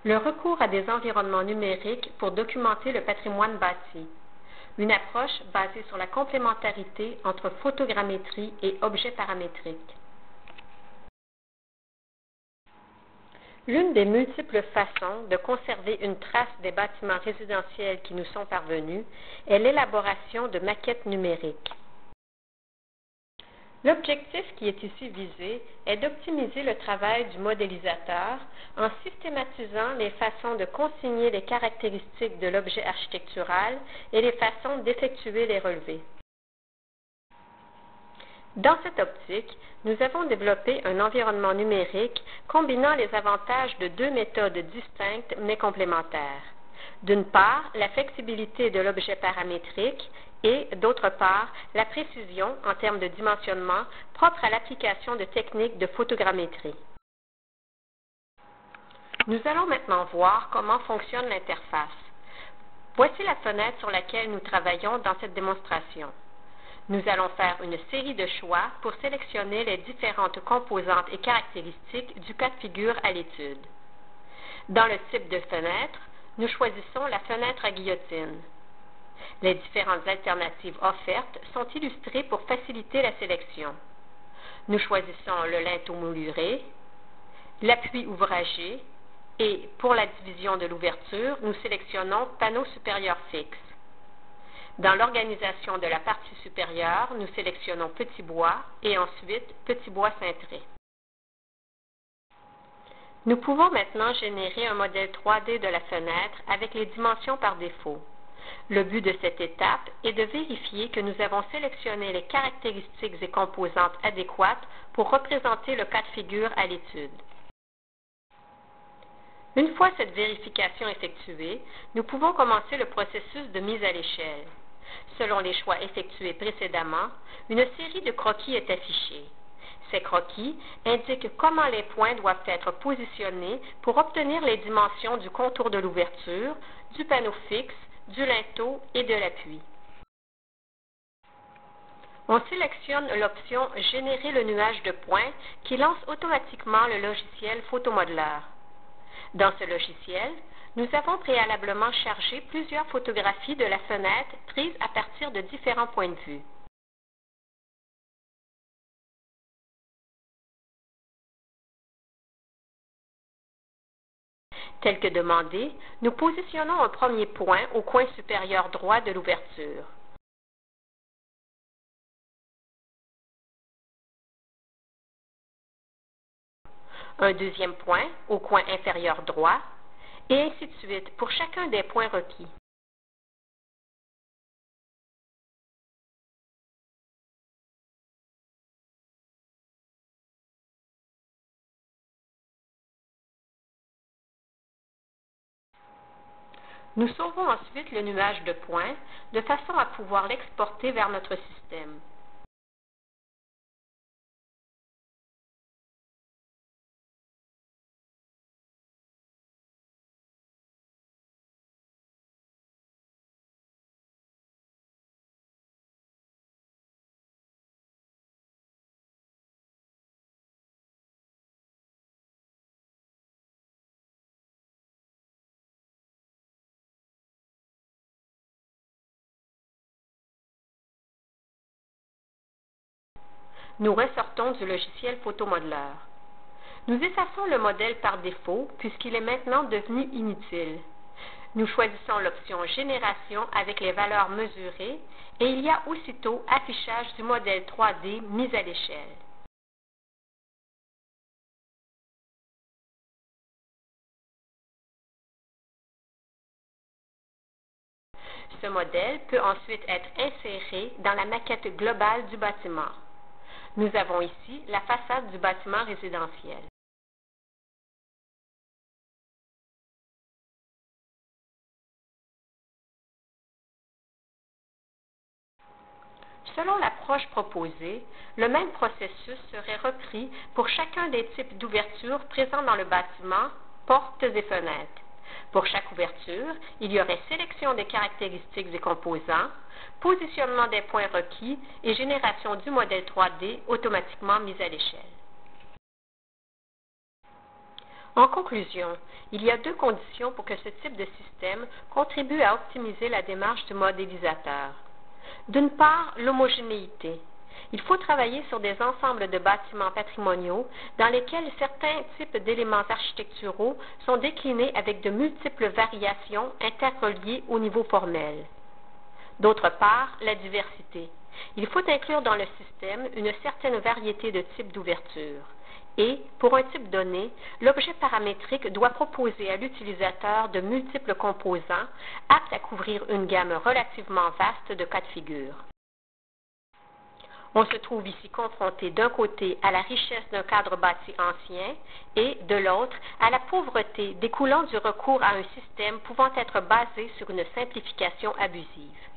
Le recours à des environnements numériques pour documenter le patrimoine bâti. Une approche basée sur la complémentarité entre photogrammétrie et objets paramétriques. L'une des multiples façons de conserver une trace des bâtiments résidentiels qui nous sont parvenus est l'élaboration de maquettes numériques. L'objectif qui est ici visé est d'optimiser le travail du modélisateur en systématisant les façons de consigner les caractéristiques de l'objet architectural et les façons d'effectuer les relevés. Dans cette optique, nous avons développé un environnement numérique combinant les avantages de deux méthodes distinctes mais complémentaires. D'une part, la flexibilité de l'objet paramétrique et, d'autre part, la précision en termes de dimensionnement propre à l'application de techniques de photogrammétrie. Nous allons maintenant voir comment fonctionne l'interface. Voici la fenêtre sur laquelle nous travaillons dans cette démonstration. Nous allons faire une série de choix pour sélectionner les différentes composantes et caractéristiques du cas de figure à l'étude. Dans le type de fenêtre, nous choisissons la fenêtre à guillotine. Les différentes alternatives offertes sont illustrées pour faciliter la sélection. Nous choisissons le linteau mouluré, l'appui ouvragé et, pour la division de l'ouverture, nous sélectionnons panneau supérieur fixe. Dans l'organisation de la partie supérieure, nous sélectionnons petit bois et ensuite petit bois cintré. Nous pouvons maintenant générer un modèle 3D de la fenêtre avec les dimensions par défaut. Le but de cette étape est de vérifier que nous avons sélectionné les caractéristiques et composantes adéquates pour représenter le cas de figure à l'étude. Une fois cette vérification effectuée, nous pouvons commencer le processus de mise à l'échelle. Selon les choix effectués précédemment, une série de croquis est affichée. Ces croquis indiquent comment les points doivent être positionnés pour obtenir les dimensions du contour de l'ouverture, du panneau fixe, du linteau et de l'appui. On sélectionne l'option « Générer le nuage de points » qui lance automatiquement le logiciel Photomodeler. Dans ce logiciel, nous avons préalablement chargé plusieurs photographies de la fenêtre prises à partir de différents points de vue. Tel que demandé, nous positionnons un premier point au coin supérieur droit de l'ouverture. Un deuxième point au coin inférieur droit, et ainsi de suite pour chacun des points requis. Nous sauvons ensuite le nuage de points de façon à pouvoir l'exporter vers notre système. Nous ressortons du logiciel Photomodeler. Nous effaçons le modèle par défaut puisqu'il est maintenant devenu inutile. Nous choisissons l'option Génération avec les valeurs mesurées et il y a aussitôt affichage du modèle 3D mis à l'échelle. Ce modèle peut ensuite être inséré dans la maquette globale du bâtiment. Nous avons ici la façade du bâtiment résidentiel. Selon l'approche proposée, le même processus serait repris pour chacun des types d'ouvertures présents dans le bâtiment, portes et fenêtres. Pour chaque ouverture, il y aurait sélection des caractéristiques et composants, positionnement des points requis et génération du modèle 3D automatiquement mis à l'échelle. En conclusion, il y a deux conditions pour que ce type de système contribue à optimiser la démarche du modélisateur. D'une part, l'homogénéité. Il faut travailler sur des ensembles de bâtiments patrimoniaux dans lesquels certains types d'éléments architecturaux sont déclinés avec de multiples variations interreliées au niveau formel. D'autre part, la diversité. Il faut inclure dans le système une certaine variété de types d'ouverture. Et, pour un type donné, l'objet paramétrique doit proposer à l'utilisateur de multiples composants aptes à couvrir une gamme relativement vaste de cas de figure. On se trouve ici confronté d'un côté à la richesse d'un cadre bâti ancien et, de l'autre, à la pauvreté découlant du recours à un système pouvant être basé sur une simplification abusive.